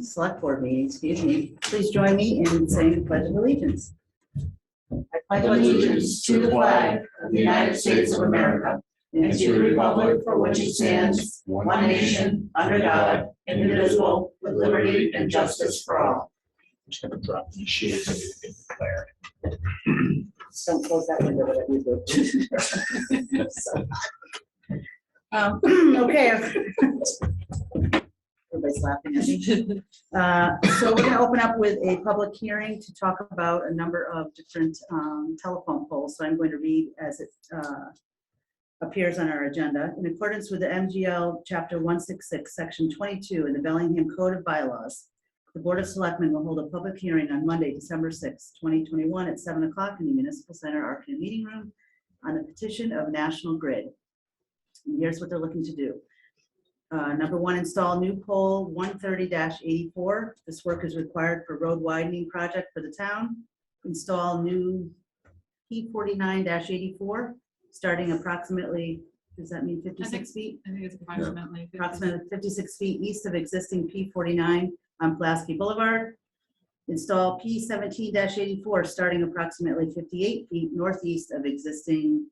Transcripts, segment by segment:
Select-Board Meeting, excuse me. Please join me in saying the Pledge of Allegiance. I pledge allegiance to the flag of the United States of America and to the republic for which it stands, one nation, under God, indivisible, with liberty and justice for all. I'm just going to drop these sheets and get declared. Don't close that window, whatever you do. Okay. Everybody's laughing at me. So we're going to open up with a public hearing to talk about a number of different telephone poles. So I'm going to read as it appears on our agenda. In accordance with the MGL Chapter 166, Section 22 in the Bellingham Code of Bylaws, the Board of Selectmen will hold a public hearing on Monday, December 6, 2021 at 7 o'clock in the Municipal Center Apron Meeting Room on the petition of National Grid. And here's what they're looking to do. Number one, install new pole 130-84. This work is required for road widening project for the town. Install new P49-84, starting approximately, does that mean 56 feet? I think it's approximately 56 feet east of existing P49 on Pulaski Boulevard. Install P17-84, starting approximately 58 feet northeast of existing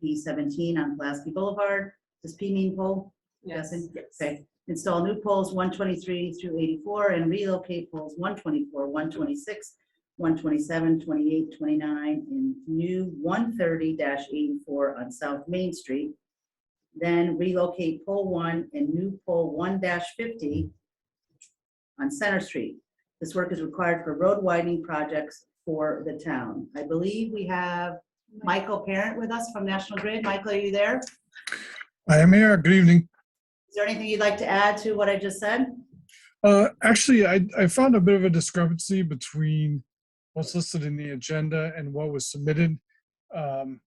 P17 on Pulaski Boulevard. Does P mean pole? Yes. Okay. Install new poles 123 through 84 and relocate poles 124, 126, 127, 28, 29, and new 130-84 on South Main Street. Then relocate pole 1 and new pole 1-50 on Center Street. This work is required for road widening projects for the town. I believe we have Michael Parent with us from National Grid. Michael, are you there? I am here. Good evening. Is there anything you'd like to add to what I just said? Actually, I found a bit of a discrepancy between what's listed in the agenda and what was submitted. It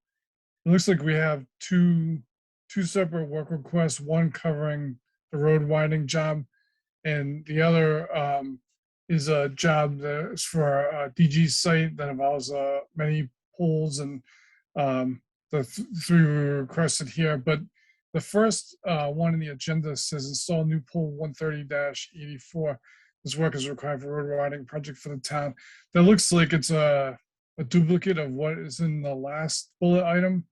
looks like we have two separate work requests, one covering the road widening job, and the other is a job that is for a DG site that involves many poles, and the three were requested here. But the first one in the agenda says install new pole 130-84. This work is required for road widening project for the town. That looks like it's a duplicate of what is in the last bullet item.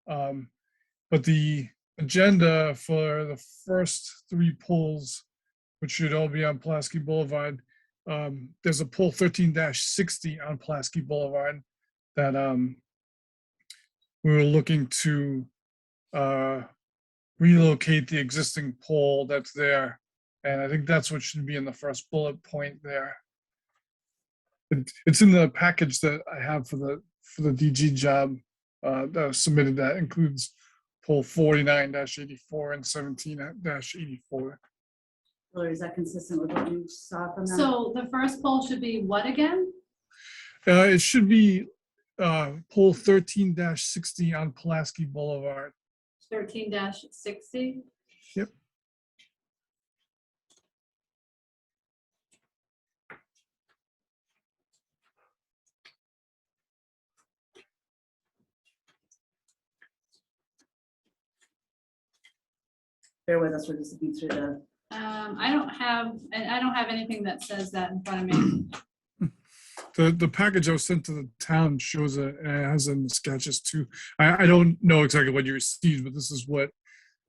But the agenda for the first three poles, which should all be on Pulaski Boulevard, there's a pole 13-60 on Pulaski Boulevard that we were looking to relocate the existing pole that's there. And I think that's what should be in the first bullet point there. It's in the package that I have for the DG job that was submitted. That includes pole 49-84 and 17-84. Hillary, is that consistent with what you saw from them? So the first poll should be what again? It should be pole 13-60 on Pulaski Boulevard. 13-60? Yep. Bear with us, we're just looking through the. I don't have anything that says that in front of me. The package I was sent to the town shows it, and it has in the sketches too. I don't know exactly what you received, but this is what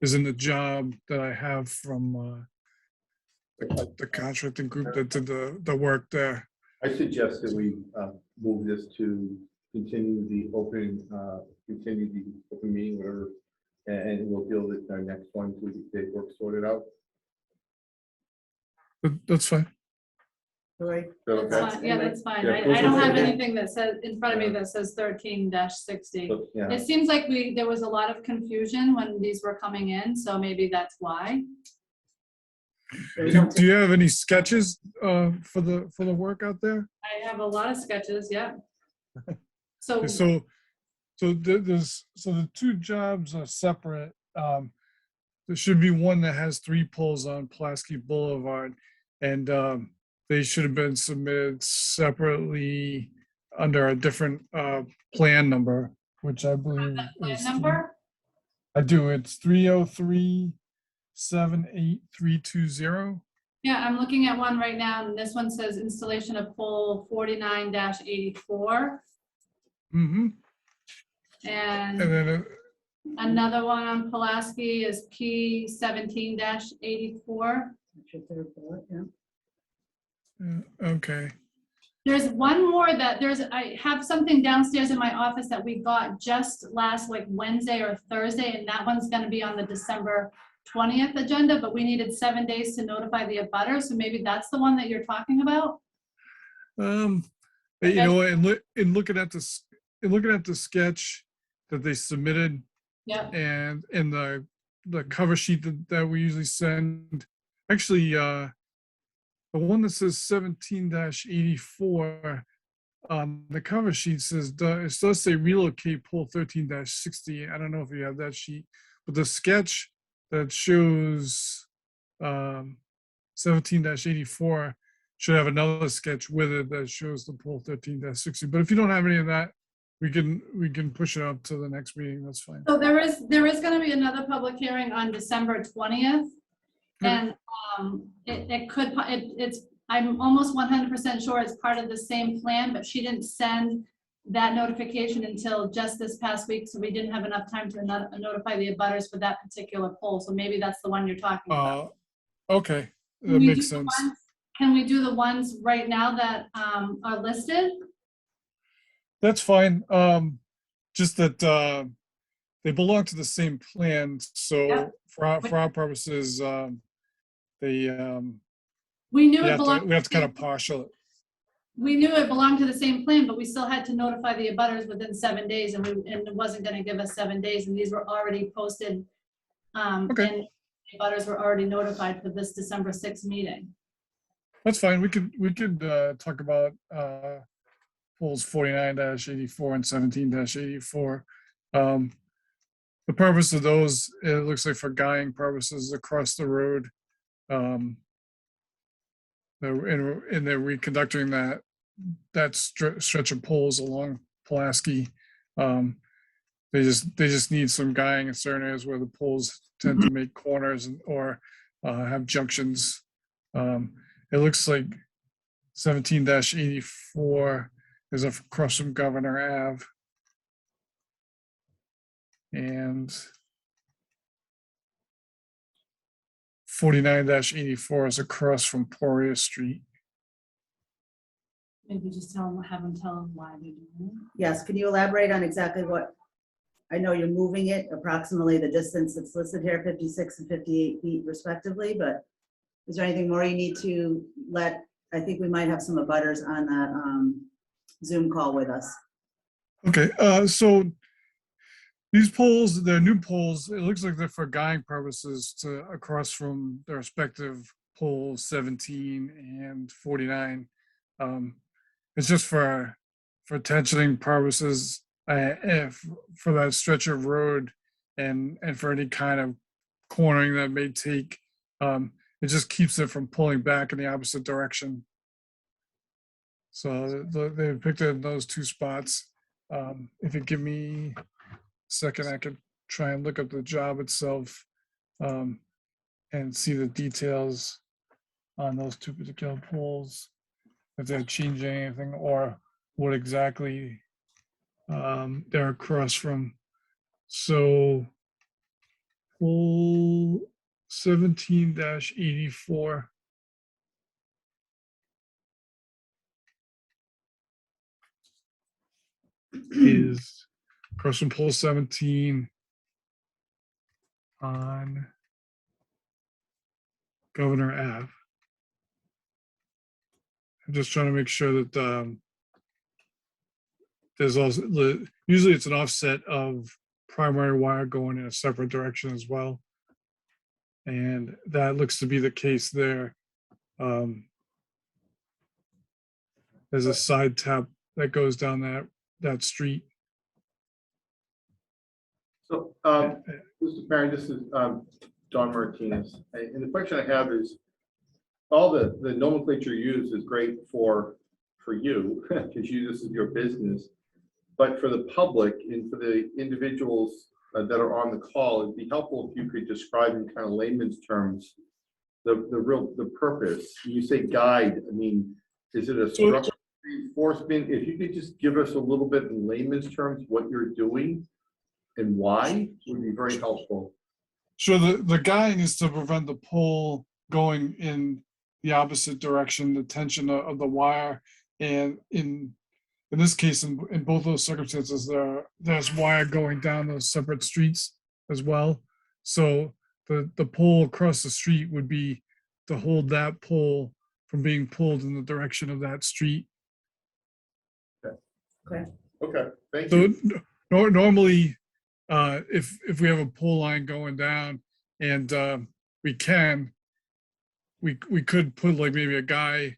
is in the job that I have from the contracting group that did the work there. I suggest that we move this to continue the open meeting, whatever, and we'll deal with our next one so we can get work sorted out. That's fine. Hillary? That's fine. Yeah, that's fine. Yeah, I don't have okay. anything that says in front of me that says 13-60. So, yeah. It seems like there was a lot of confusion when these were coming in, so maybe that's why. Do you have any sketches for the work out there? I have a lot of sketches, yeah. So So the two jobs are separate. There should be one that has three poles on Pulaski Boulevard, and they should have been submitted separately under a different plan number, which I believe plan is number? I do. It's 303-78320. Yeah, I'm looking at one right now, and this one says installation of pole 49-84. Mm-hmm. And And then, another one on Pulaski is P 17-84. That's your third bullet, yeah. okay. There's one more that I have something downstairs in my office that we got just last like Wednesday or Thursday, and that one's gonna be on the December 20th agenda, but we needed 7 days to notify the abutter, so maybe that's the one that you're talking about? You know, in looking at this, looking at the sketch that they submitted Yep, and in the cover sheet that we usually send, actually, the one that says 17-84 on the cover sheet says, it does say relocate pole 13-60. I don't know if you have that sheet, but the sketch that shows 17-84 should have another sketch with it that shows the pole 13-60. But if you don't have any of that, we can push it up to the next meeting. That's fine. so there is gonna be another public hearing on December 20th. And I'm almost 100% sure it's part of the same plan, but she didn't send that notification until just this past week, so we didn't have enough time to notify the abutters for that particular poll, so maybe that's the one you're talking about. Okay, Can that we makes do the sense. Can we do the ones right now that are listed? That's fine. Just that they belong to the same plan, so Yep. for our purposes, they We knew we it have belonged. to kind of partial it. We knew it belonged to the same plan, but we still had to notify the abutters within 7 days, and it wasn't gonna give us 7 days, and these were already posted. Okay. And the abutters were already notified for this December 6th meeting. That's fine. We could talk about polls 49-84 and 17-84. The purpose of those, it looks like for guying purposes across the road. And they're reconducting that stretch of poles along Pulaski. They just need some guying in certain areas where the poles tend to make corners or have junctions. It looks like 17-84 is across from Governor Ave. And 49-84 is across from Poria Street. Maybe just have them tell them why they're doing it. Yes, can you elaborate on exactly what, I know you're moving it approximately the distance that's listed here, 56 and 58 feet respectively, but is there anything more you need to let, I think we might have some abutters on that Zoom call with us. Okay, so these poles, they're new poles. It looks like they're for guying purposes to across from their respective poles 17 and 49. It's just for tensioning purposes, for that stretch of road and for any kind of cornering that may take. It just keeps it from pulling back in the opposite direction. So they picked it in those two spots. If you give me a second, I could try and look up the job itself and see the details on those two particular poles, if they're changing anything or what exactly they're across from. So pole 17-84. Is across from pole 17 on Governor Ave. I'm just trying to make sure that there's also, usually it's an offset of primary wire going in a separate direction as well. And that looks to be the case there. There's a side tap that goes down that street. So, Mr. Barron, this is Don Martinez. And the question I have is, all the nomenclature used is great for you, because this is your business. But for the public and for the individuals that are on the call, it'd be helpful if you could describe in kind of layman's terms the purpose. You say guide, I mean, is it a structural reinforcement? If you could just give us a little bit in layman's terms, what you're doing and why, would be very helpful. Sure, the guide is to prevent the pole going in the opposite direction, the tension of the wire. And in this case, in both those circumstances, there's wire going down those separate streets as well. So the pole across the street would be to hold that pole from being pulled in the direction of that street. Okay. Okay, thank So you. normally, if we have a pole line going down and we could put like maybe a guy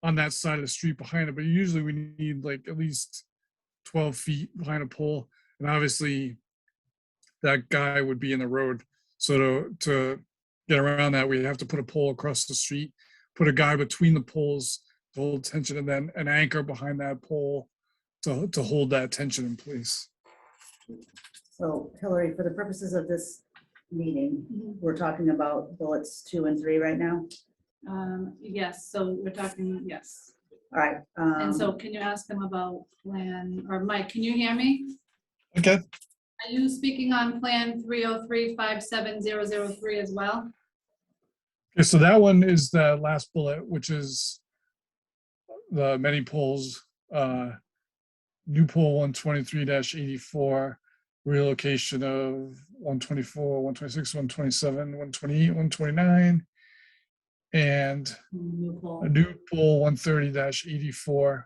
on that side of the street behind it, but usually we need like at least 12 feet behind a pole, and obviously that guy would be in the road. So to get around that, we have to put a pole across the street, put a guy between the poles to hold tension, and then an anchor behind that pole to hold that tension in place. So Hillary, for the purposes of this meeting, we're talking about bullets 2 and 3 right now. Yes, so we're talking, yes. All right. And so can you ask them about plan, or Mike, can you hear me? Okay. Are you speaking on plan 303-57003 as well? Okay, so that one is the last bullet, which is the many poles, new pole 123-84, relocation of 124, 126, 127, 128, 129, and New pole. a new pole 130-84,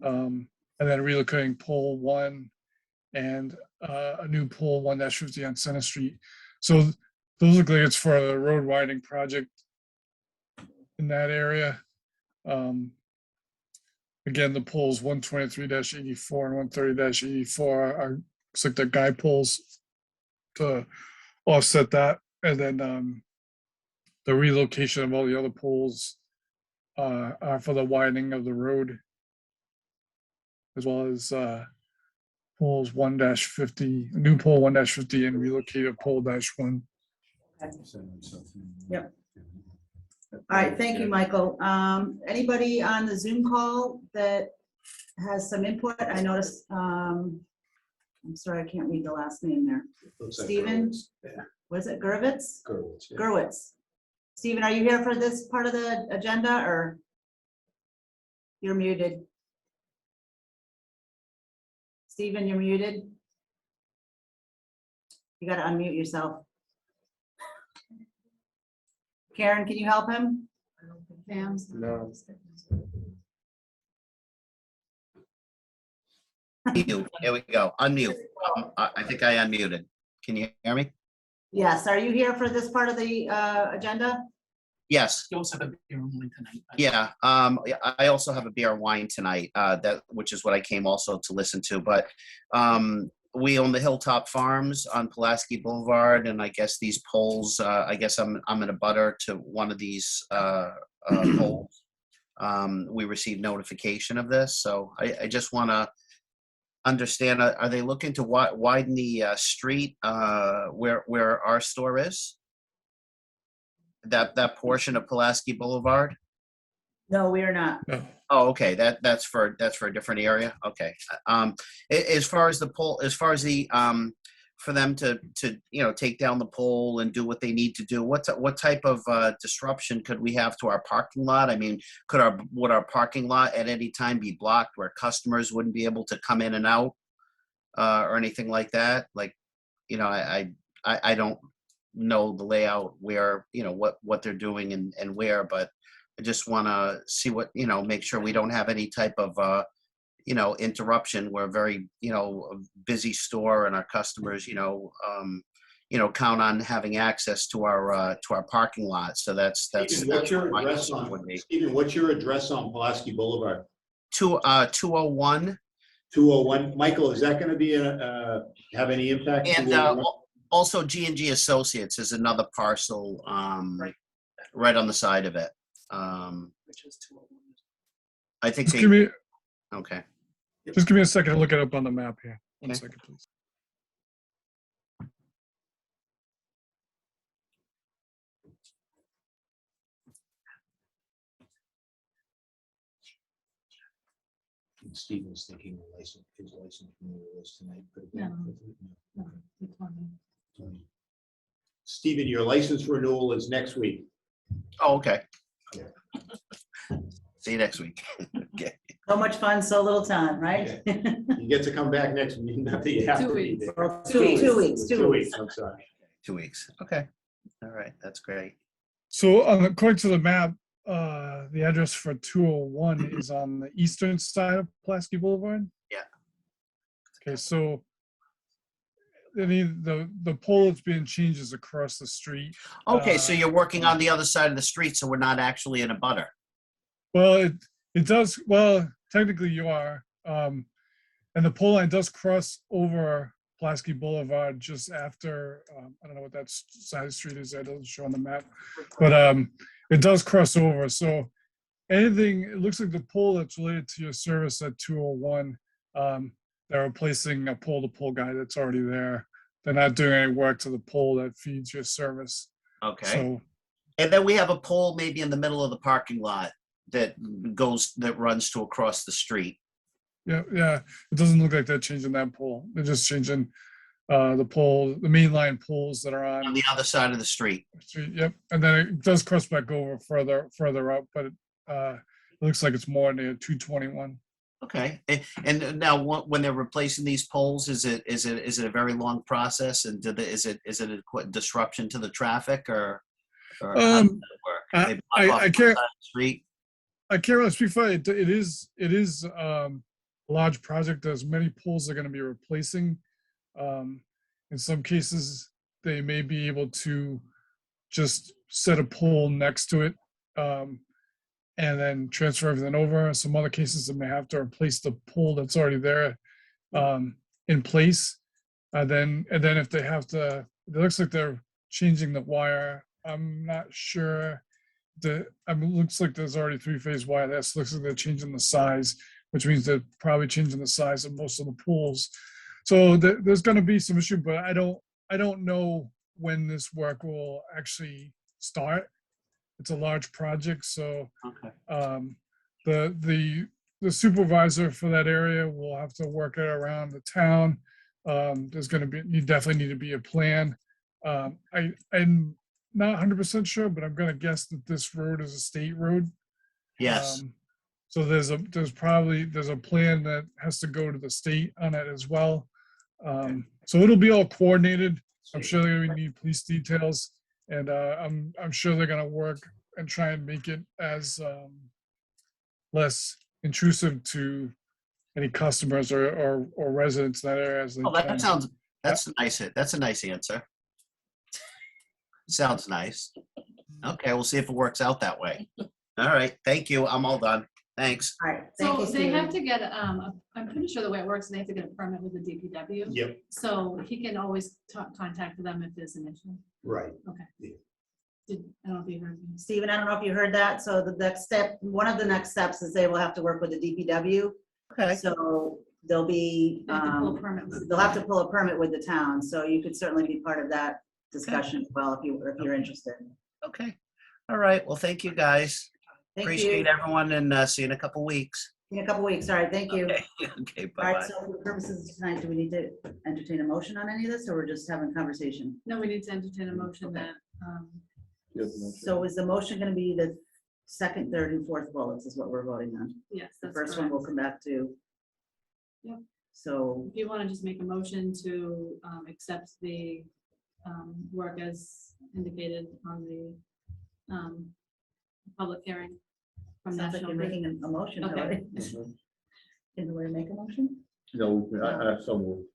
and then relocating pole 1 and a new pole 1-50 on Center Street. So those look like it's for a road widening project in that area. Again, the poles 123-84 and 130-84 are, looks like the guide poles to offset that. And then the relocation of all the other poles are for the widening of the road, as well as poles 1-50, new pole 1-50 and relocated pole -1. Yep. All right, thank you, Michael. Anybody on the Zoom call that has some input? I noticed, I'm sorry, I can't read the last name there. Stephen? Was it Gurvitz? Gurwitz. Stephen, are you here for this part of the agenda, or you're muted? Stephen, you're muted. You got to unmute yourself. Karen, can you help him? Pam's. No. Mute. Here we go. Unmute. I think I unmuted. Can you hear me? Yes, are you here for this part of the agenda? Yes. You also have a beer and wine tonight. Yeah. I also have a beer and wine tonight, which is what I came also to listen to. But we own the Hilltop Farms on Pulaski Boulevard, and I guess these poles. I guess I'm in a butter to one of these poles. We received notification of this, so I just want to understand. Are they looking to widen the street where our store is? That portion of Pulaski Boulevard? No, we are not. No. Oh, okay. That's for a different area. Okay. As far as the pole, as far as the for them to take down the pole and do what they need to do, what type of disruption could we have to our parking lot? I mean, would our parking lot at any time be blocked where customers wouldn't be able to come in and out or anything like that? Like, I don't know the layout where what they're doing and where, but I just want to see what make sure we don't have any type of interruption. We're a very busy store, and our customers count on having access to our parking lot. So that's Stephen, what's your what my address concern would on, be. Stephen, what's your address on Pulaski Boulevard? 201. 201. Michael, is that going to be have any impact? And also G&G Associates is another parcel right on the side of it. Which is 201. I think Just give me okay. a second to look it up on the map here. One Okay. second, please. Steve was thinking the license, his license renewal was tonight. Could have No. been. No, it's fine. Okay. Stephen, your license renewal is next week. Oh, okay. Yeah. See you next week. Okay. So much fun, so little time, right? You get to come back next week, not that you have 2 to be weeks. there. Well, 2 weeks. 2 weeks, I'm sorry. 2 weeks. Okay. All right. That's great. So according to the map, the address for 201 is on the eastern side of Pulaski Boulevard. Yeah. Okay, so the pole that's being changed is across the street. Okay, so you're working on the other side of the street, so we're not actually in a butter. Well, it does, well, technically you are. And the pole line does cross over Pulaski Boulevard just after, I don't know what that side street is, that doesn't show on the map. But it does cross over. So anything, it looks like the pole that's related to your service at 201, they're replacing a pole-to-pole guy that's already there. They're not doing any work to the pole that feeds your service. Okay. So, And then we have a pole maybe in the middle of the parking lot that runs to across the street. yeah, it doesn't look like they're changing that pole. They're just changing the pole, the main line poles that are On on the other side of the street. the street. Yep, and then it does cross back over further up, but it looks like it's more near 221. Okay. And now when they're replacing these poles, is it a very long process? And is it a disruption to the traffic or how does that work? They block off I one can't side of the street? I can't really speak for it. It is a large project. There's many poles they're going to be replacing. In some cases, they may be able to just set a pole next to it and then transfer everything over. Some other cases, they may have to replace the pole that's already there in place. And then if they have to, it looks like they're changing the wire. I'm not sure. It looks like there's already three-phase wire. That looks like they're changing the size, which means they're probably changing the size of most of the poles. So there's going to be some issue, but I don't know when this work will actually start. It's a large project, so Okay. the supervisor for that area will have to work it around the town. There's going to be, you definitely need to be a plan. I'm not 100% sure, but I'm going to guess that this road is a state road. Yes. So there's a plan that has to go to the state on it as well. So it'll be all coordinated. I'm sure they're going to need police details, and I'm sure they're going to work and try and make it as less intrusive to any customers or residents in that area as they Oh, can. that's nice. That's a nice answer. Sounds nice. Okay, we'll see if it works out that way. All right, thank you. I'm all done. Thanks. All right, thank So you, they Stephen. have to get, I'm pretty sure the way it works, they have to get a permit with the DPW. Yep, So he can always contact them if there's an issue. right. I don't know if you heard me. Stephen, I don't know if you heard that. So the next step, one of the next steps is they will have to work with the DPW. Okay. So they'll be, They have to pull a permit with- they'll have to pull a permit with the town. So you could certainly be part of that discussion as well if you're interested. Okay. All right. Well, thank you guys. Thank Appreciate you. everyone and see you in a couple weeks. In a couple weeks. All right, thank you. Okay. Okay. All right, Bye-bye. so for the purposes of tonight, do we need to entertain a motion on any of this, or we're just having conversation? No, we need to entertain a motion that, So is the motion gonna be the second, third, and fourth bullets is what we're voting on? yes, The that's first one we'll correct. come back to. Yep. So, If you want to just make a motion to accept the work as indicated on the public hearing from sounds like National you're Grid. making a motion, Okay. Hillary. Can we make a motion? No, I so moved.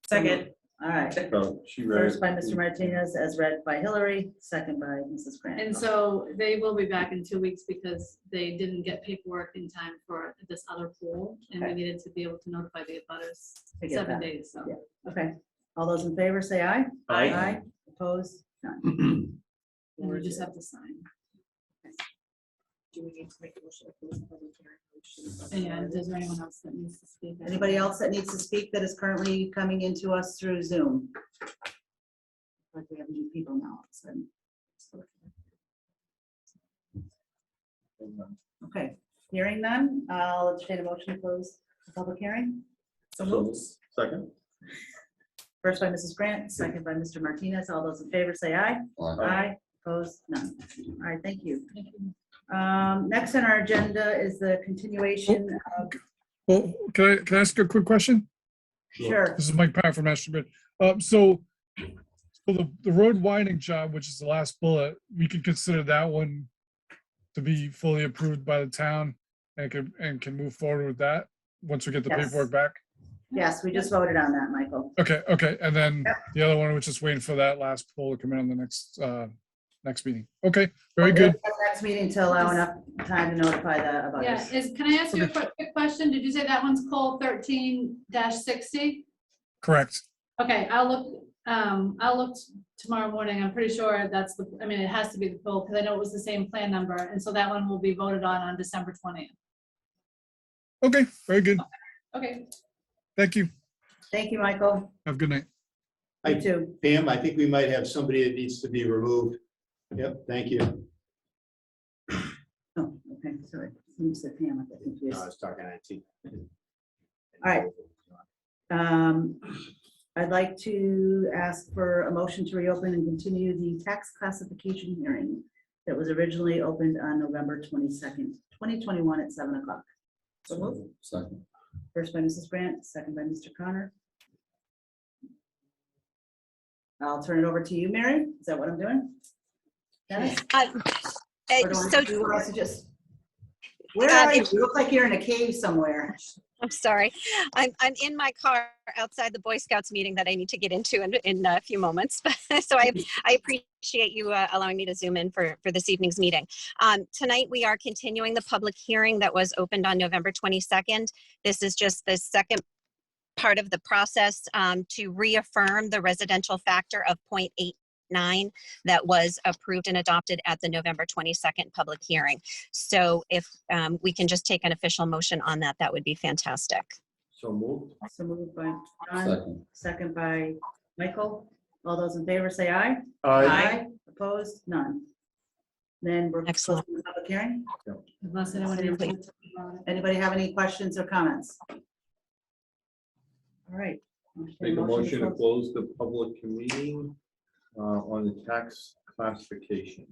Second. All right. So she read. First by Mr. Martinez, as read by Hillary, second by Mrs. Grant. And so they will be back in 2 weeks because they didn't get paperwork in time for this other pool. And we Okay. needed to be able to notify the abutters I get 7 that. days, so. Yeah. Okay, all those in favor, say aye. Aye. Opposed? None. And we just have to sign. Do we need to make a motion to close the public hearing? And is there anyone else that needs to speak? Anybody else that needs to speak that is currently coming into us through Zoom? Like we have new people now. all of a sudden. Okay, hearing none, I'll entertain a motion to close Public hearing? Second? First by Mrs. Grant, second by Mr. Martinez. All those in favor say aye. Aye. Opposed? None. All right, thank you. Next on our agenda is the continuation of, Well, can I ask a quick question? sure, This is Mike Pat from Master Bid. So the road widening job, which is the last bullet, we could consider that one to be fully approved by the town and can move forward with that once we get the Yes. paperwork back? yes, we just voted on that, Michael. Okay. And then Yep. the other one, we're just waiting for that last poll to come in on the next meeting. Okay, very good. Next meeting to allow enough time to notify the Yeah, abutters. can I ask you a quick question? Did you say that one's poll 13-60? Correct. Okay, I'll look tomorrow morning. I'm pretty sure that's it has to be the poll because I know it was the same plan number. And so that one will be voted on December 20th. Okay, very good. Okay. Thank you. Thank you, Michael. Have a good night. You I- too. Pam, I think we might have somebody that needs to be removed. Yep, thank you. Oh, okay, sorry. You said Pam, I got I confused. was talking IT. All right. I'd like to ask for a motion to reopen and continue the tax classification hearing that was originally opened on November 22nd, 2021 at 7 o'clock. So moved. Second. First by Mrs. Grant, second by Mr. Connor. I'll turn it over to you, Mary. Is that what I'm doing? Dennis? Or do So you want us to just? Where are you? You look like you're in a cave somewhere. I'm sorry. I'm in my car outside the Boy Scouts meeting that I need to get into in a few moments. So I appreciate you allowing me to zoom in for this evening's meeting. Tonight, we are continuing the public hearing that was opened on November 22nd. This is just the second part of the process to reaffirm the residential factor of 0.89 that was approved and adopted at the November 22nd public hearing. So if we can just take an official motion on that, that would be fantastic. So moved. So moved by John, second by Michael. All those in favor say aye. Opposed? None. Then we're Excellent. closing the public hearing. Unless anyone. Anybody have any questions or comments? All right. Make a motion to close the public meeting on the tax classification.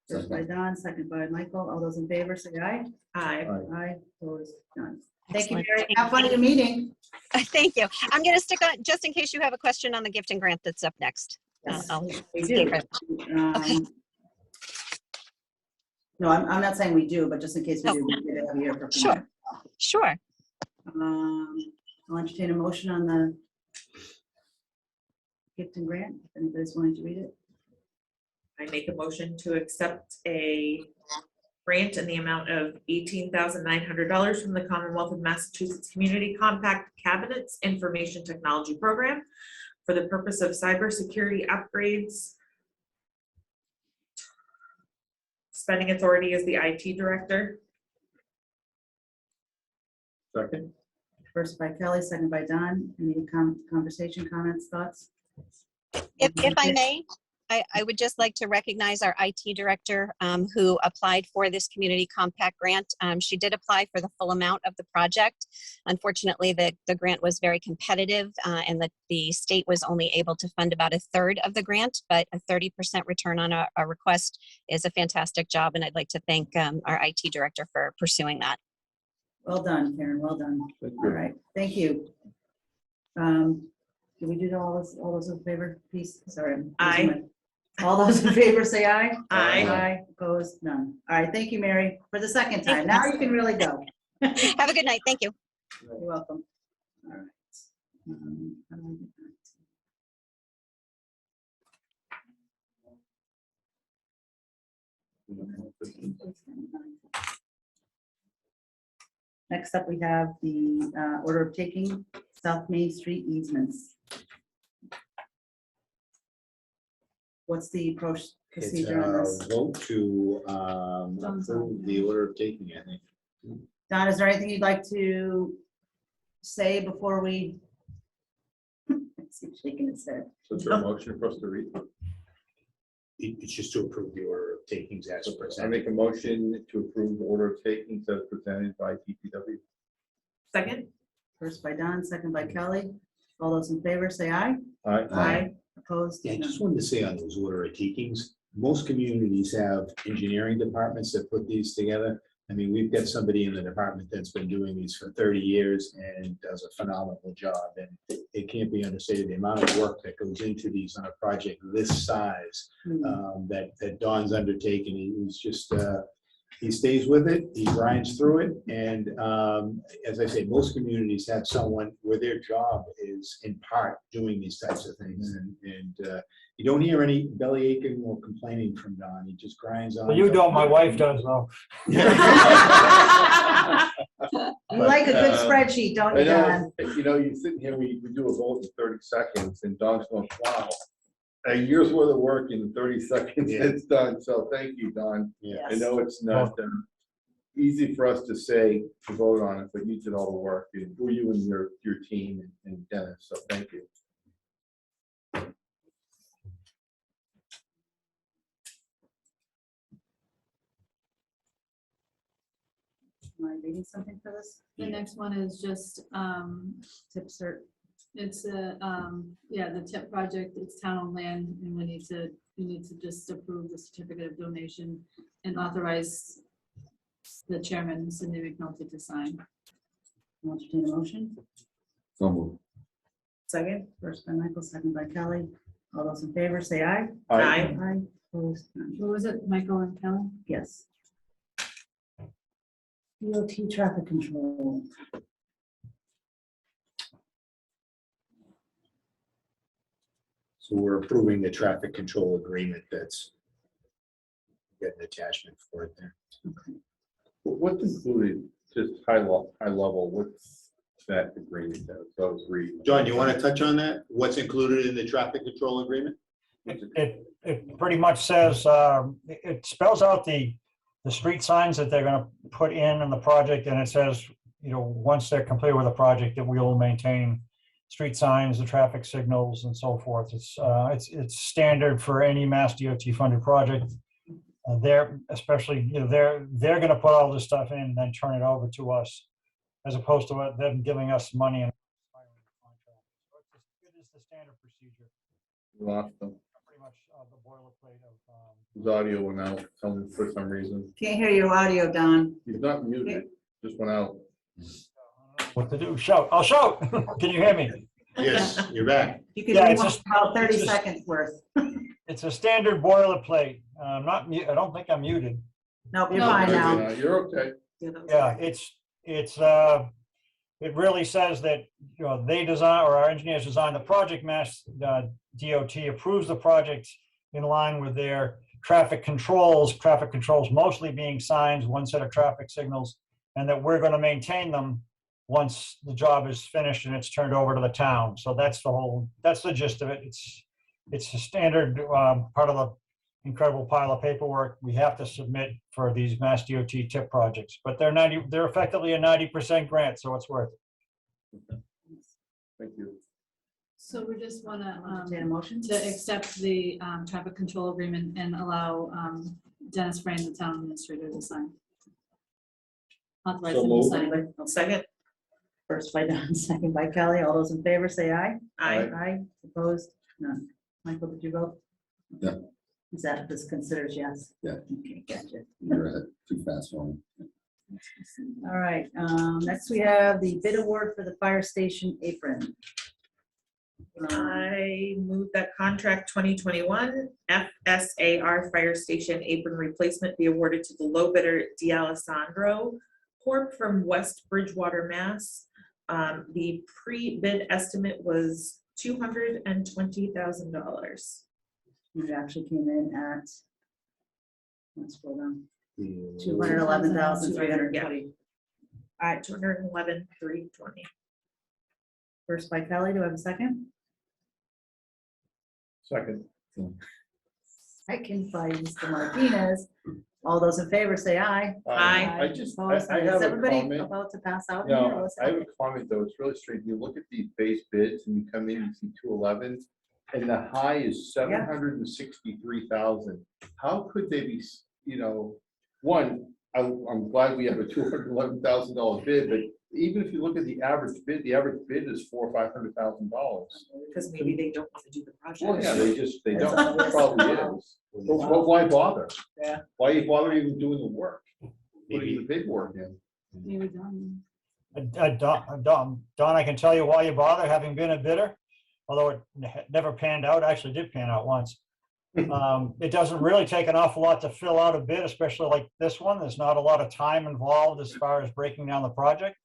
First by Don, second by Michael. All those in favor say aye. Aye. Aye. Opposed? None. Thank you, Excellent. Mary. Have fun at your meeting. Thank you. I'm going to stick on, just in case you have a question on the gift and grant that's up next. Yes, I'll we stay do. right- Okay. No, I'm not saying we do, but just in case we do, we could have you here for. Sure. Sure. I'll entertain a motion on the gift and grant, if anybody's willing to read it. I make a motion to accept a grant in the amount of $18,900 from the Commonwealth of Massachusetts Community Compact Cabinets Information Technology Program for the purpose of cybersecurity upgrades. Spending authority is the IT director. Second. First by Kelly, second by Don. Any conversation, comments, thoughts? If I may, I would just like to recognize our IT director who applied for this community compact grant. She did apply for the full amount of the project. Unfortunately, the grant was very competitive and the state was only able to fund about 1/3 of the grant, but a 30% return on a request is a fantastic job. And I'd like to thank our IT director for pursuing that. Well done, Karen, well done. All right, thank you. Did we do all those in favor, please? Sorry. I'm losing Aye. my- All those in favor say aye. Aye. Aye, opposed, none. All right, thank you, Mary, for the second time. Now you can really go. Have a good night. Thank you. You're welcome. All right. How do I get that? Next up, we have the order of taking South Main Street easements. What's the It's procedure on a this? vote to approve the order of taking, I think. Don, is there anything you'd like to say before we? He's shaking his head. So is there a motion for us to read? It's just to approve the order of takings as I presented. make a motion to approve the order of takings as presented by DPW. Second? First by Don, second by Kelly. All those in favor, say aye. Aye. Opposed? Yeah, I None. just wanted to say on those order of takings, most communities have engineering departments that put these together. I mean, we've got somebody in the department that's been doing these for 30 years and does a phenomenal job. And it can't be understated, the amount of work that goes into these on a project this size that Don's undertaken. He was just, he stays with it, he grinds through it. And as I say, most communities have someone where their job is in part doing these types of things. And you don't hear any belly aching or complaining from Don. He just grinds on. Well, you don't, my wife does though. You like a good spreadsheet, don't I you, know, Don? you know, you sit here, we do a vote in 30 seconds and Don's going, wow, a year's worth of work in 30 seconds, Yeah. it's done. So thank you, Don. Yeah. I know it's not easy for us to say to vote on it, but you did all the work, and for you and your team and Dennis, so thank you. Am I reading something for this? The next one is just, Tip cert. it's a, yeah, the TIP project, it's town-owned land, and we need to just approve the certificate of donation and authorize the chairman, Cindy McNulty, to sign. I'll entertain a motion. So moved. Second? First by Michael, second by Kelly. All those in favor, say aye. Aye. Aye. Opposed? None. What was it, Michael and Kelly? Yes. DOT traffic control. So we're approving the traffic control agreement that's got an attachment for it there. Okay. What's included, just high level, what's that agreement that those read? John, you want to touch on that? What's included in the traffic control agreement? It pretty much says, it spells out the street signs that they're gonna put in the project, and it says, you know, once they're complete with the project, that we will maintain street signs, the traffic signals, and so forth. It's standard for any Mass DOT funded project. They're especially, you know, they're gonna put all this stuff in and then turn it over to us, as opposed to them giving us money and hiring a contract. So it is the standard procedure. We lost them. Pretty much the boilerplate of. His audio went out for some reason. Can't hear your audio, Don. He's not muted, just went out. What to do? Shout! I'll shout! Can you hear me? Yes, you're back. You can Yeah, do it's just- about 30 it's just- seconds worth. It's a standard boilerplate. I'm not. I don't think I'm muted. Nope, you're No. fine now. You're okay. Yeah, it really says that, you know, they design, or our engineers design the project. Mass DOT approves the project in line with their traffic controls mostly being signs, one set of traffic signals, and that we're going to maintain them once the job is finished and it's turned over to the town. So that's the gist of it. It's a standard part of the incredible pile of paperwork we have to submit for these Mass DOT TIP projects, but they're effectively a 90% grant, so it's worth it. Thank you. So we just want Entertain a motion. to accept the traffic control agreement and allow Dennis Frame, the town administrator, to sign. Authorize him to moved. sign. Second? First by Don, second by Kelly. All those in favor, say aye. Aye. Aye. Opposed? None. Michael, did you vote? Yeah. Is that this considers yes? Yeah. Okay, gotcha. You're ahead, too fast for me. All right, next we have the bid award for the fire station apron. I move that contract 2021 FSAR Fire Station Apron Replacement be awarded to the low bidder D'Alessandro Corp. From West Bridgewater, Mass. The pre-bid estimate was $220,000. It actually came in at, let's scroll down, The- 211,320. All right, 211,320. First by Kelly, do I have a second? Second. Second by Mr. Martinez. All those in favor say aye. Aye. I just, Opposed? I Is have a everybody comment. about to pass out? here? No, What's I have a happening? comment though, it's really strange, you look at these base bids and you come in, you see 211, and the high is 763,000. How could they be, you know, one, I'm glad we have a $211,000 bid, but even if you look at the average bid is $400,000 or $500,000. Because maybe they don't want to do the project. Well, yeah, they don't, it probably is. But why bother? Yeah. Why you bother even doing the work? Putting the paperwork in? Maybe done. Don, I can tell you why you bother, having been a bidder, although it never panned out, actually did pan out once. It doesn't really take an awful lot to fill out a bid, especially like this one. There's not a lot of time involved as far as breaking down the project.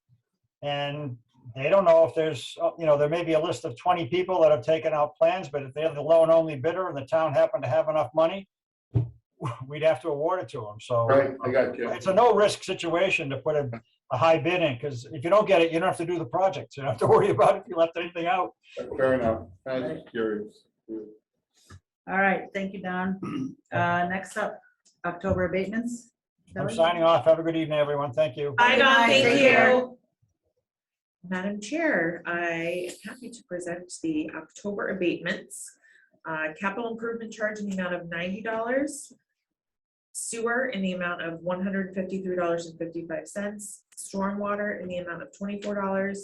And they don't know if there's, there may be a list of 20 people that have taken out plans, but if they're the low and only bidder and the town happened to have enough money, we'd have to award it to them. So Right, I got you. it's a no-risk situation to put a high bid in, because if you don't get it, you don't have to do the project. So you don't have to worry about if you left anything out. Fair enough. I was just curious. All right, thank you, Don. Next up, October abatements. I'm Kelly? signing off. Have a good evening, everyone. Thank you. Bye, Don, Bye, thank take care. you. Madam Chair, I am happy to present the October abatements. Capital improvement charge in the amount of $90. Sewer in the amount of $153.55. Stormwater in the amount of $24.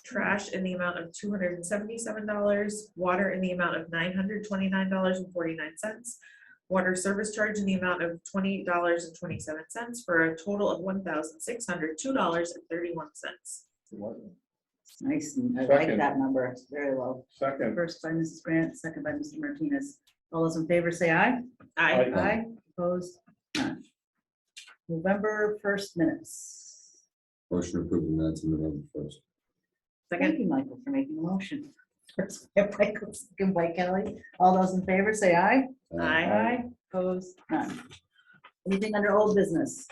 Trash in the amount of $277. Water in the amount of $929.49. Water service charge in the amount of $28.27 for a total of $1,602.31. Nice, and I like Second. that number, it's very low. Second. First by Mrs. Grant, second by Mr. Martinez. All those in favor say aye. Aye. Aye, opposed, none. November 1st minutes. Motion to approve the minutes of November 1st. Thank you, Michael, for making a motion. First by Michael, second by Kelly. All those in favor say aye. Aye. Aye, opposed, none. Anything under old business?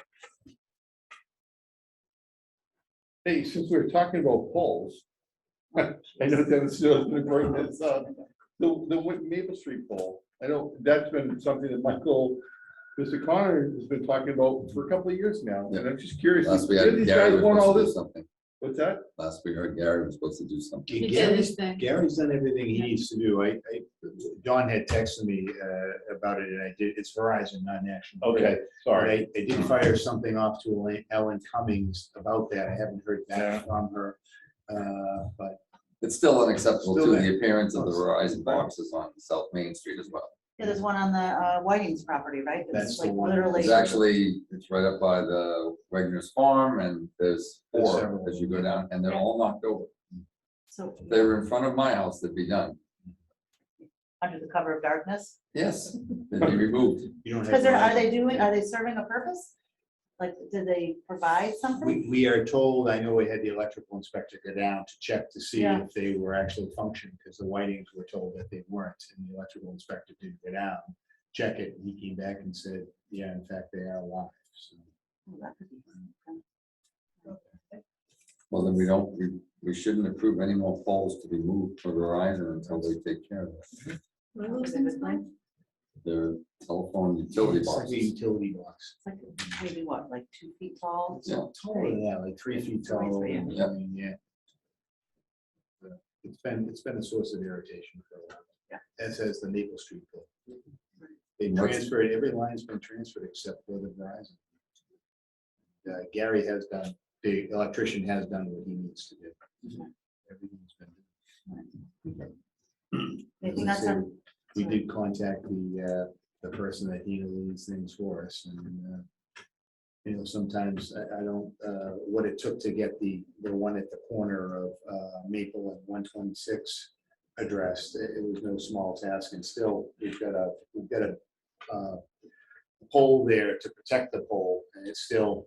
Hey, since we're talking about polls, I know Dennis knows to bring this up. The Maple Street poll, I know that's been something that Mr. Connor has been talking about for a couple of years now. And I'm just curious, Last we where had these Gary guys want all was supposed to do this? something. What's that? Last we heard Gary was supposed to do something. He did his thing. Gary's done everything he needs to do. Don had texted me about it, and I did. It's Verizon, not National Grid. Okay, sorry. I did fire something off to Ellen Cummings about that. I haven't heard back from her, but It's still unacceptable Still too, there. the appearance of the Verizon boxes on South Main Street as well. Yeah, there's one on the Whiting's property, right? That's It's the like one. literally. It's right up by the Wegner's Farm, and there's There's 4 several. as you go down, and they're all knocked over. So If they were in front of my house, they'd be done. under the cover of darkness. Yes, they'd be removed. you don't have. Because are Verizon. they serving a purpose? Like, did they provide something? We are told, I know we had the electrical inspector go down to check to see Yeah. if they were actually functioning, because the Whitings were told that they weren't, and the electrical inspector did go down, check it, and he came back and said, yeah, in fact, they are alive. So, Oh, that could be fun. Well, then we shouldn't approve any more poles to be moved for Verizon until they take care of it. What are those things called? Their telephone utility it's like a boxes. utility box. It's like maybe what, like 2 feet tall? Yeah. Taller than that, like 3 feet tall. Yeah. I mean, yeah. It's been a source of irritation for a while. Yeah. As has the Maple Street bill. They What's- transferred, every line's been transferred except for the Verizon. Gary has done, the electrician has done what he needs to do. Everything's been done. Anything As I else say, on- We did contact the person that handled these things for us, and sometimes I don't, what it took to get the one at the corner of Maple and 126 addressed, it was no small task, and still, we've got a pole there to protect the pole, and it's still,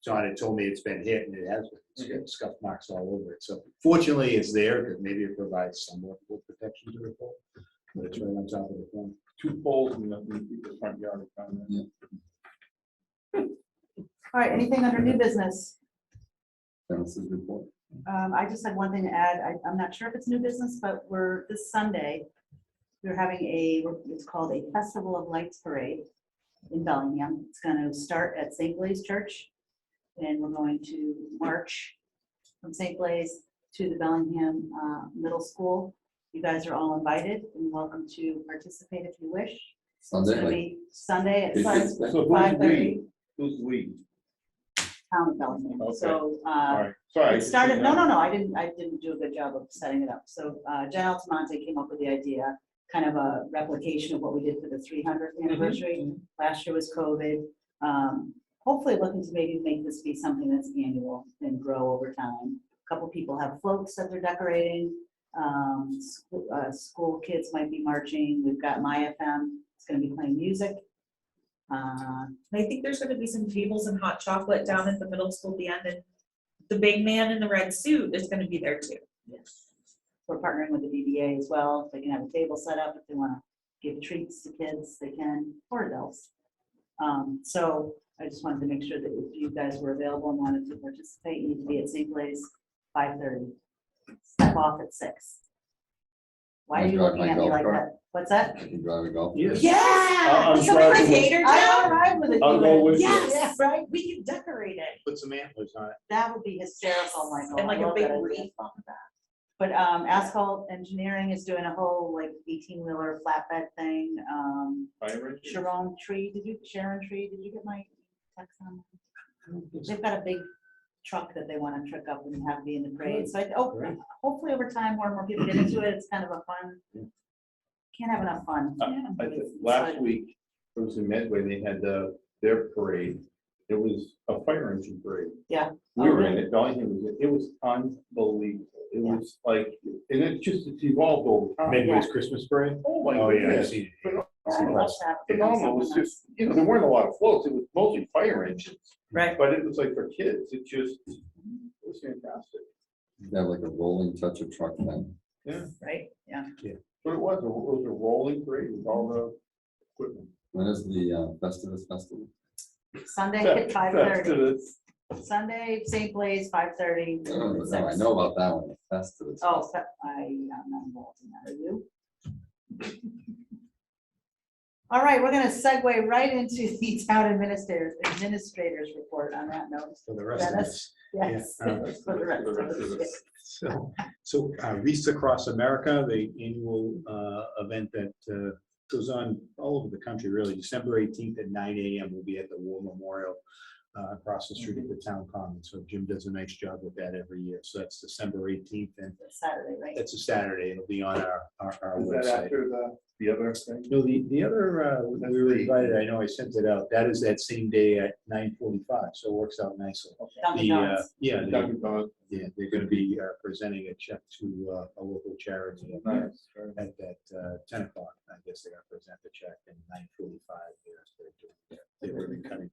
John had told me it's been hit, and it has been, it's got scuff marks all over it, so fortunately, it's there, because maybe it provides somewhat of protection to the pole, but it's right on top of the pole. 2 poles in the front yard. All right, anything under new business? Dennis's report. I just had one thing to add. I'm not sure if it's new business, but this Sunday, we're having it's called a Festival of Lights Parade in Bellingham. It's going to start at St. Blaise Church, and we're going to march from St. Blaise to the Bellingham Middle School. You guys are all invited and welcome to participate if you wish. It's Sunday, going to like, be Sunday at If it's- 5:30. So who's we? Who's we? town of Bellingham. Okay. So, All right, sorry. it started, no, I didn't do a good job of setting it up. So, Jen Altamonte came up with the idea, kind of a replication of what we did for the 300th anniversary. Last year was COVID. Hopefully looking to maybe make this be something that's annual and grow over time. A couple people have floats that they're decorating. School kids might be marching. We've got My FM. It's going to be playing music. I think there's gonna be some tables and hot chocolate down at the middle school at the end, and the big man in the red suit is gonna be there too. Yes. We're partnering with the BBA as well. They can have a table set up if they want to give treats to kids, they can, or adults. So I just wanted to make sure that if you guys were available and wanted to participate, you need to be at St. Blaise 5:30. Step off at 6. Why are you Drive looking my at me golf like cart. that? What's that? I can drive a golf. Yes. Yeah! I'm Somebody driving with with- haters I arrive with it. I'll go with you. Yes, right, we can decorate it, Put some antlers on it. That would be hysterical, Michael. and like I a love big that idea. wreath on the back. But Asphalt Engineering is doing a whole like 18-wheeler flatbed thing. Sharon Tree, did you get my text on? They've got a big truck that they want to truck up and have be in the parade. So Great. hopefully over time, more and more people get into it. It's kind of a fun, can't have enough fun. I think last week, it was in Medway, they had their parade. It was a fire engine parade. Yeah. We were in it, Bellingham was in it. It was unbelievable. It Yeah. was like, and it's evolved over time. Midway's Christmas parade? Oh my Oh, yeah, I goodness. see it. I'd love to have it. Phenomenal. It was just, there weren't a lot of floats. It was mostly fire engines. Right. But it was like for kids, it was fantastic. They have like a rolling touch of truck thing. Right, yeah. But it was a rolling parade with all the equipment. When is the Festivus Festival? Sunday at 5:30. Festivus. Sunday, St. Blaise, 5:30. No, I know about that one, the Festivus. Oh, I'm not involved in that. Are you? All right, we're gonna segue right into the town administrators report on that note. For the rest of Dennis? us. Yes. Yeah, For the rest of us. So Wreaths Across America, the annual event that goes on all over the country, really. December 18th at 9 a.m. We'll be at the War Memorial across the street at the town common. So Jim does a nice job with that every year. So that's December 18th, and Saturday, right? that's a Saturday. It'll be on our Is that website. after the other thing? No, the other, we were invited, I know I sent it out. That is that same day at 9:45, so it works out nicely. Dunkin' The, Donuts. yeah, they're gonna be presenting a check to a local charity Nice. at that 10 o'clock. I guess they're gonna present the check, and 9:45, they're ribbon cutting.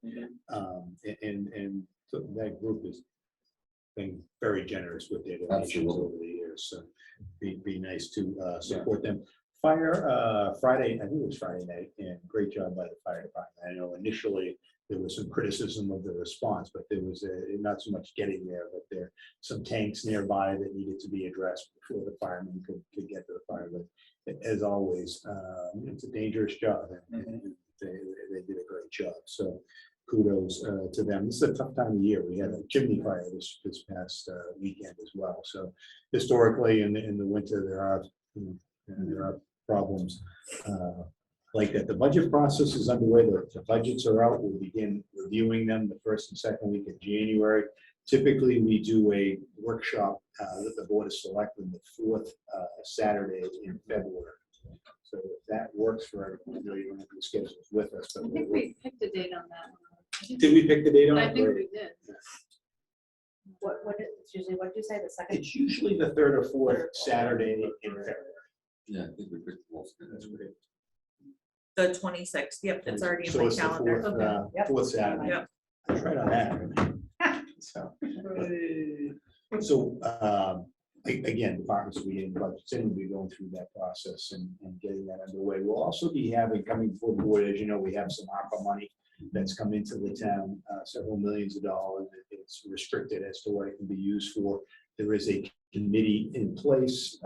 And so that group has been very generous with their donations Absolutely. over the years, so be nice to support them. Fire, Friday, I think it was Friday night, and great job by the fire department. I know initially there was some criticism of the response, but there was not so much getting there, but there are some tanks nearby that needed to be addressed before the firemen could get to the fire. But as always, it's a dangerous job, and they did a great job. So kudos to them. This is a tough time of year. We had a chimney fire this past weekend as well. So historically, in the winter, there are problems like that. The budget process is underway. The budgets are out. We'll begin reviewing them the first and second week of January. Typically, we do a workshop with the Board of Selectmen the fourth Saturday in February. So if that works for everyone, I know you don't have the schedules with us. I But think we picked a date on that one. did we pick the date on I it? think Great. we did. It's usually, what did you say, the second? It's usually the third or fourth Saturday in February. Yeah, I think we picked the most. That's great. The 26th, yep, it's already in So my it's the calendar. fourth, Yep. fourth Saturday. Yep. I was right on that. So, again, departments will be getting budgets in, we'll be going through that process and getting that underway. We'll also be coming before the board, as you know, we have some ARPA money that's come into the town, several millions of dollars. It's restricted as to what it can be used for. There is a committee in place.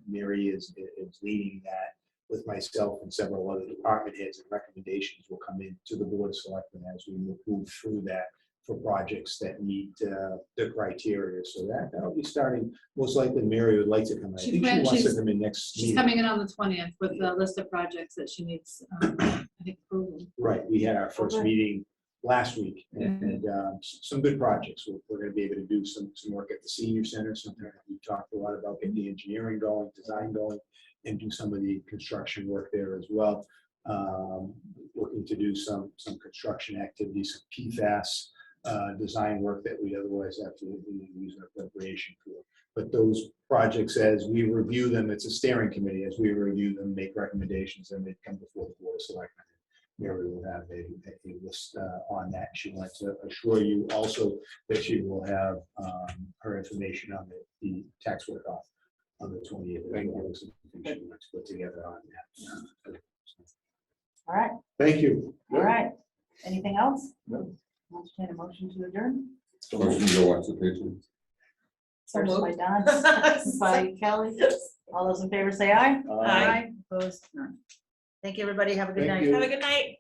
Mary is leading that with myself and several other department heads, and recommendations will come in to the Board of Selectmen as we move through that for projects that meet the criteria. So that'll be starting, most likely Mary would like to come in. I She think she plans- wants to she's- come in next She's meeting. coming in on the 20th with the list of projects that she needs, I think, approval. Right, we had our first Okay. meeting last week, and some good projects. We're going to be able to do some work at the senior center, something that we talked a lot about, getting the engineering going, design going, and do some of the construction work there as well. Looking to do some construction activities, some PFAS design work that we otherwise have to use our appropriation for. But those projects, as we review them, it's a steering committee. As we review them, make recommendations, and they come before the board of selectmen. Mary will have a list on that. She wants to assure you also that she will have her information on the tax work off on the 28th. She wants to put together on that. All right, Thank you. all right. Anything else? No. Entertain a motion to adjourn. Motion to go watch the Patriots. First by moved. Don, second by Kelly. All those in favor say aye. Aye. Opposed? None. Thank you, everybody. Have a good Thank night. you. Have a good night.